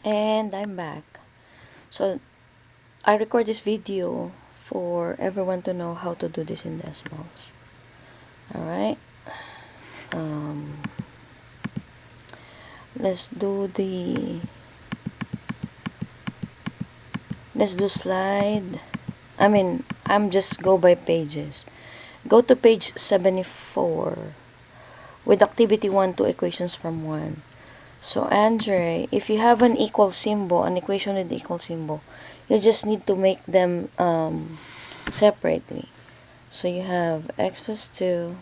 And I'm back. So I record this video for everyone to know how to do this in decimals. Alright. Um, let's do slide. I'm just go by pages. Go to page 74 with activity 1 to equations from 1. So, Andre, if you have an equal symbol, an equation with equal symbol, you just need to make them separately. So, you have x plus 2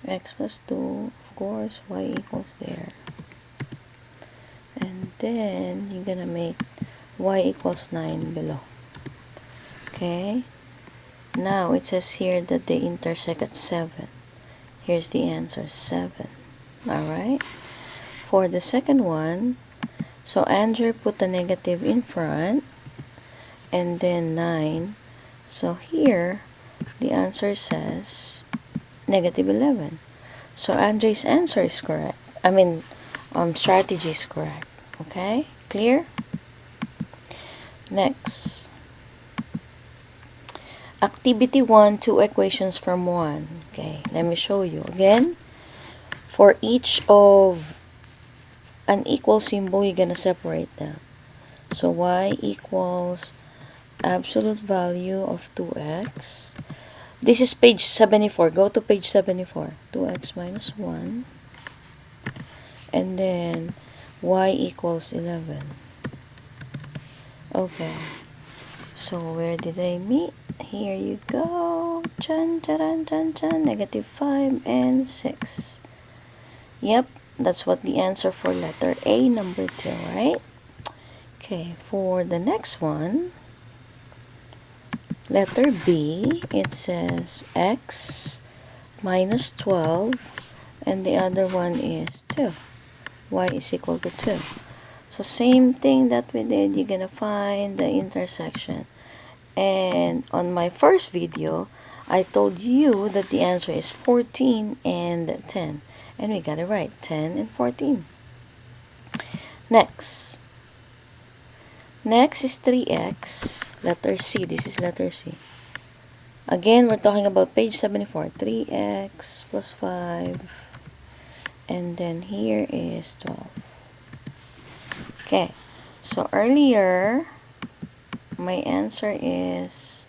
x plus 2, of course, y equals there. And then, you're gonna make y equals 9 below. Okay? Now, it says here that they intersect at 7. Here's the answer, 7. Alright? For the second one, so Andrew put a negative in front, and then 9. So here, the answer says negative 11. So Andre's answer is correct. Strategy is correct. Okay? Clear? Next. Activity 1, 2 equations from 1. Okay, let me show you. Again, for each of an equal symbol, you're gonna separate them. So y equals absolute value of 2x. This is page 74. Go to page 74. 2x minus 1. And then y equals 11. Okay. So where did they meet? Here you go. Chan, charan, chan, chan. Negative 5 and 6. Yep, that's what the answer for letter A, number 2, right? Okay, for the next one, letter B, it says x minus 12, and the other one is 2. Y is equal to 2. So same thing that we did, you're gonna find the intersection. And on my first video, I told you that the answer is 14 and 10. And we got it right, 10 and 14. Next is 3x, letter C. This is letter C. Again, we're talking about page 74. 3x plus 5. And then here is 12. Okay, so earlier, my answer is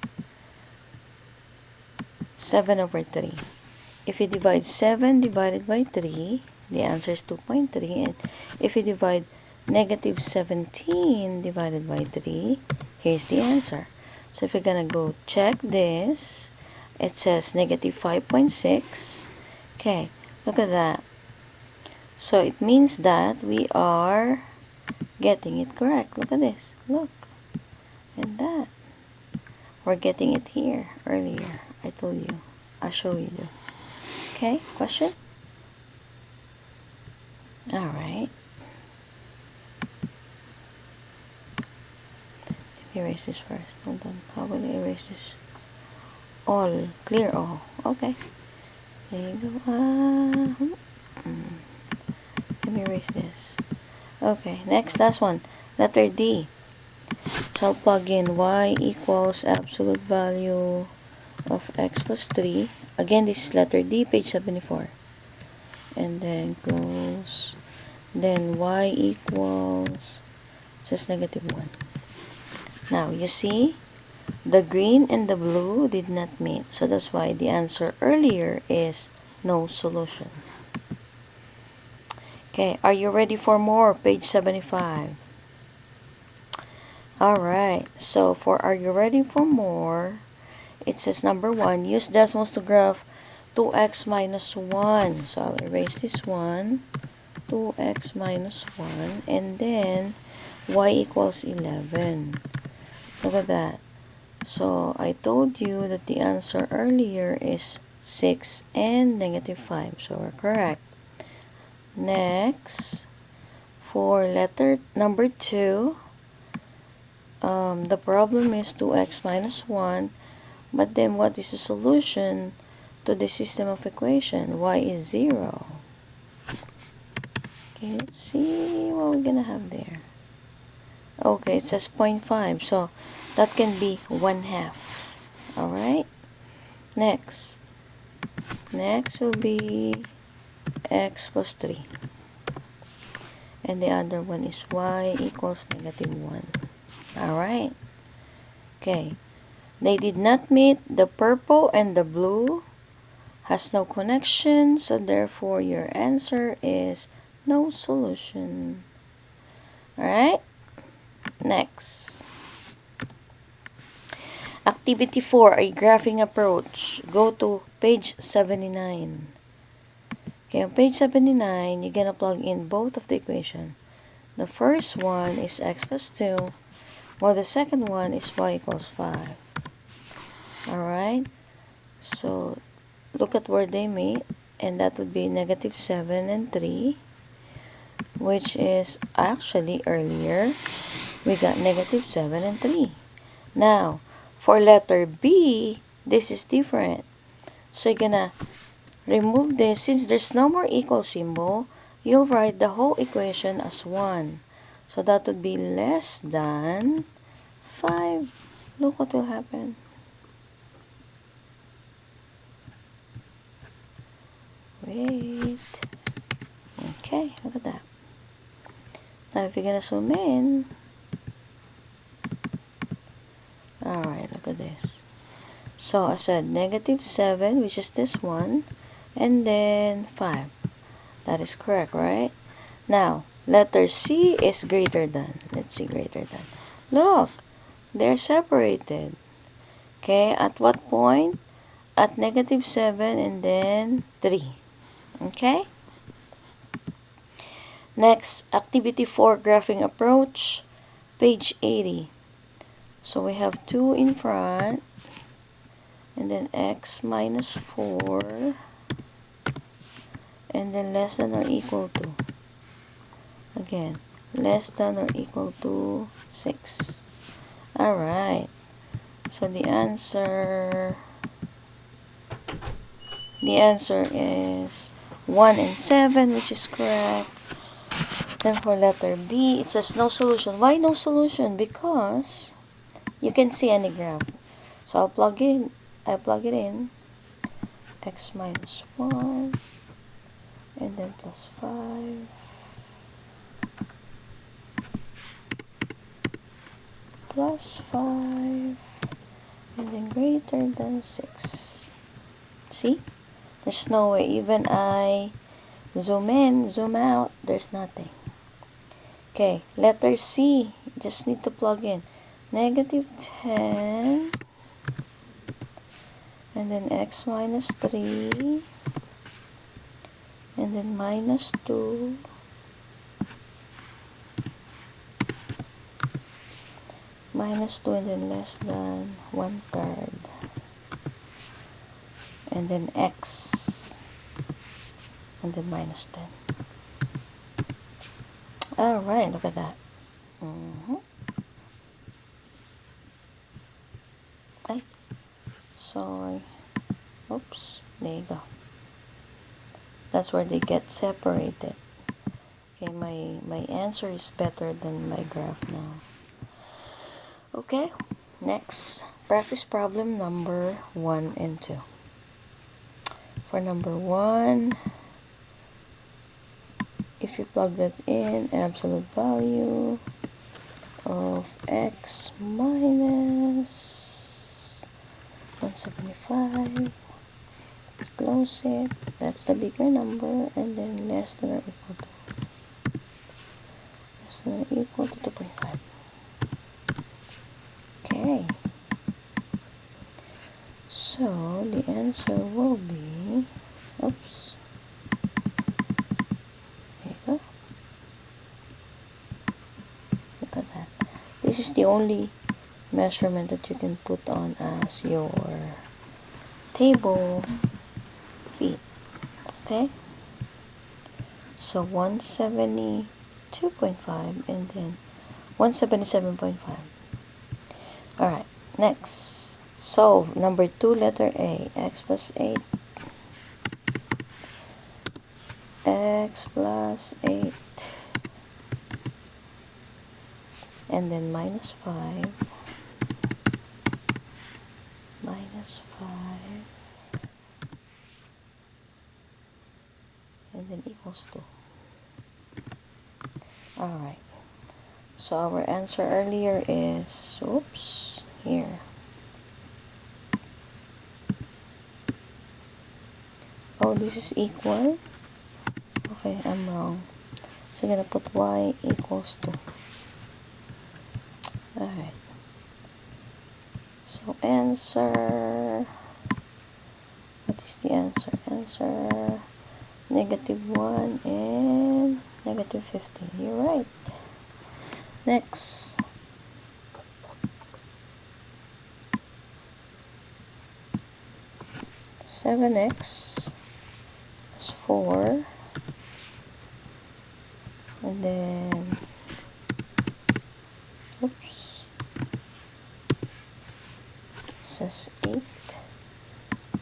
7 over 3. If you divide 7 divided by 3, the answer is 2.3. And if you divide negative 17 divided by 3, here's the answer. So if you're gonna go check this, it says negative 5.6. Okay, look at that. So it means that we are getting it correct. Look at this. Look. And that. We're getting it here earlier. I told you. I'll show you. Okay, question? Alright. Let me erase this first. Hold on. How will I erase this? All. Clear all. Okay. There you go. Let me erase this. Okay, next, last one. Letter D. So I'll plug in y equals absolute value of x plus 3. Again, this is letter D, page 74. And then close. Then y equals, it says negative 1. Now, you see, the green and the blue did not meet. So that's why the answer earlier is no solution. Okay, are you ready for more? Page 75. Alright, so for are you ready for more? It says number 1, use decimals to graph 2x minus 1. So I'll erase this one. 2x minus 1. And then y equals 11. Look at that. So I told you that the answer earlier is 6 and negative 5. So we're correct. Next, for letter number 2, the problem is 2x minus 1. But then what is the solution to the system of equation? Y is 0. Okay, let's see what we're gonna have there. Okay, it says 0.5, so that can be 1/2. Alright? Next will be x plus 3. And the other one is y equals -1. Alright? Okay. They did not meet. The purple and the blue has no connection, so therefore your answer is no solution. Alright? Next. Activity 4, a graphing approach. Go to page 79. Okay, on page 79, you're gonna plug in both of the equation. The first one is x plus 2, while the second one is y equals 5. Alright? So, look at where they meet, and that would be -7 and 3, which is actually earlier, we got -7 and 3. Now, for letter B, this is different. So, you're gonna remove this. Since there's no more equal symbol, you'll write the whole equation as 1. So, that would be less than 5. Look what will happen. Wait. Okay, look at that. Now, if you're gonna zoom in, alright, look at this. So, I said -7, which is this one, and then 5. That is correct, right? Now, letter C is greater than. Let's see, greater than. Look, they're separated. Okay, at what point? At -7 and then 3. Okay? Next, activity 4, graphing approach, page 80. So we have 2 in front, and then x minus 4, and then less than or equal to. Again, less than or equal to 6. Alright. So the answer is 1 and 7, which is correct. Then for letter B, it says no solution. Why no solution? Because you can see any graph. So I plug it in. X minus 1, and then plus 5. Plus 5, and then greater than 6. See? There's no way. Even I zoom in, zoom out, there's nothing. Okay, letter C. Just need to plug in -10, and then x minus 3, and then minus 2, and then less than 1/3, and then x, and then -10. Alright, look at that. Ay, sorry. Oops, there you go. That's where they get separated. Okay, my answer is better than my graph now. Okay, next, practice problem number 1 and 2. For number 1, if you plug that in, absolute value of x minus 175, close it, that's the bigger number, and then less than or equal to 2.5. Okay, so the answer will be, oops, there you go. Look at that. This is the only measurement that you can put on as your table feet. Okay, so 172.5 and then 177.5. Alright, next. Solve number 2, letter A. X plus 8. X plus 8. And then minus 5. Minus 5. And then equals 2. Alright. So our answer earlier is, oops, here. Oh, this is equal. Okay, I'm wrong. So I'm gonna put y equals 2. Alright. So answer, what is the answer? Answer -1 and -15. You're right. Next. Seven x is 4. And then, oops, says 8.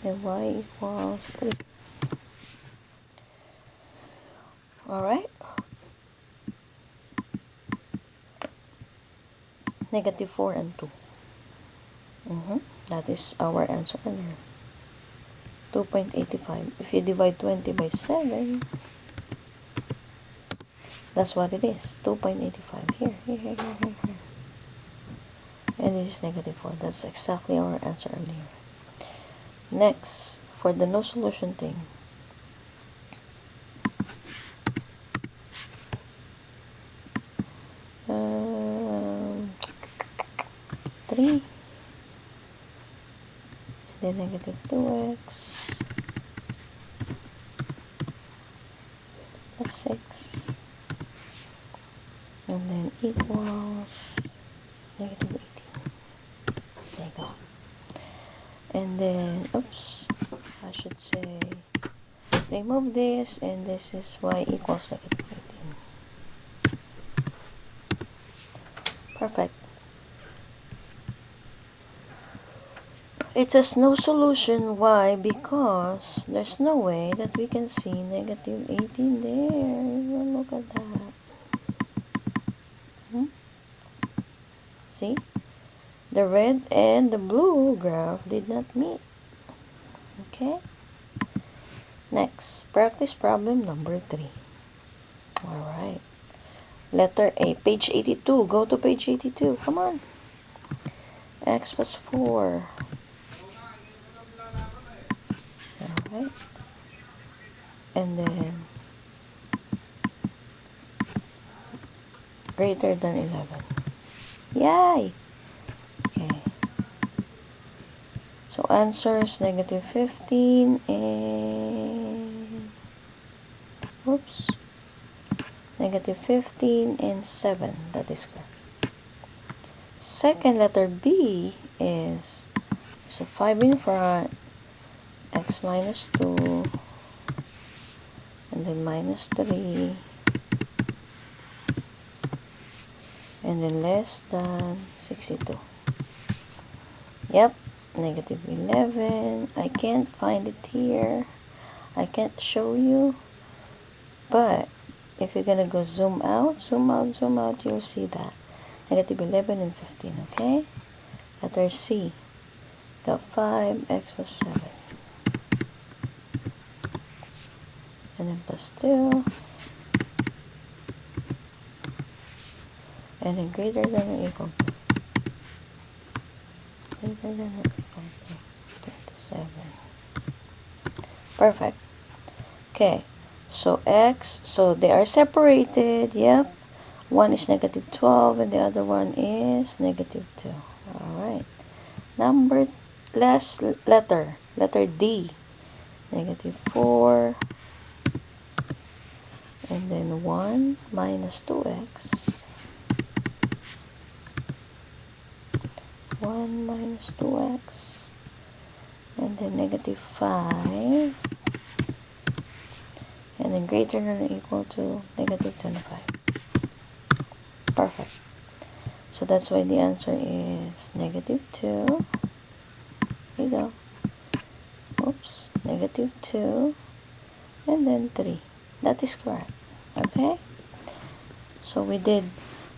Then y equals 3. Alright. -4 and 2. That is our answer earlier. 2.85. If you divide 20 by 7, that's what it is. 2.85. Here. And it is -4. That's exactly our answer earlier. Next, for the no solution thing. Three. And then -2x plus 6. And then equals -18. There you go. And then, oops, I should say, remove this, and this is y equals -18. Perfect. It has no solution. Why? Because there's no way that we can see -18 there. Look at that. See? The red and the blue graph did not meet. Okay? Next, practice problem number 3. Alright. Letter A, page 82. Go to page 82. Come on. X plus 4. Alright. And then greater than 11. Yay! Okay. So answer is -15 and oops. -15 and 7. That is correct. Second letter B is so 5 in front, x minus 2, and then -3, and then less than 62. Yep, -11. I can't find it here. I can't show you. But if you're gonna go zoom out, you'll see that. -11 and 15, okay? Letter C. Got 5, x plus 7. And then plus 2. And then greater than or equal to. Greater than or equal to 27. Perfect. Okay. So x, so they are separated. Yep. One is -12 and the other one is -2. Alright. Last letter. Letter D. -4. And then 1 minus 2x. 1 minus 2x. And then -5. And then greater than or equal to -25. Perfect. So that's why the answer is -2 we go. Oops, negative 2, and then 3. That is correct. Okay? So we did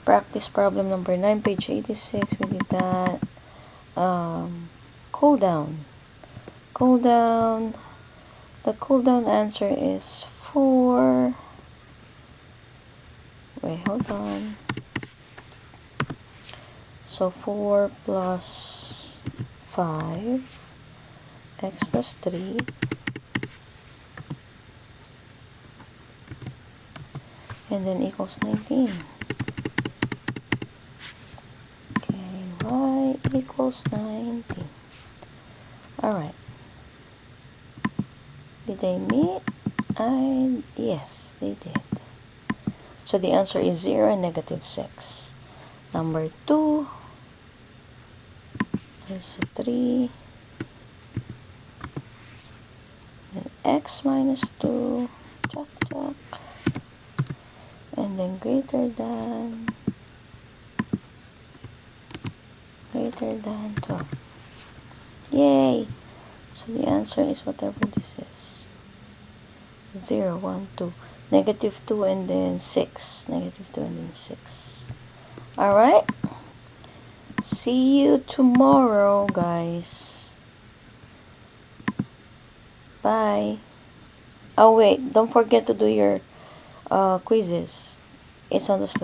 practice problem number 9, page 86. We did that. Cool down. Cool down. The cool down answer is 4. Wait, hold on. So 4 plus 5, x plus 3, and then equals 19. Okay, y equals 19. Alright. Did they meet? Yes, they did. So the answer is 0 and negative 6. Number 2, there's a 3. Then x minus 2, chop chop, and then greater than 12. Yay! So the answer is whatever this is. 0, 1, 2. Negative 2 and then 6. Negative 2 and then 6. Alright? See you tomorrow, guys. Bye. Oh, wait. Don't forget to do your quizzes. It's on the slide.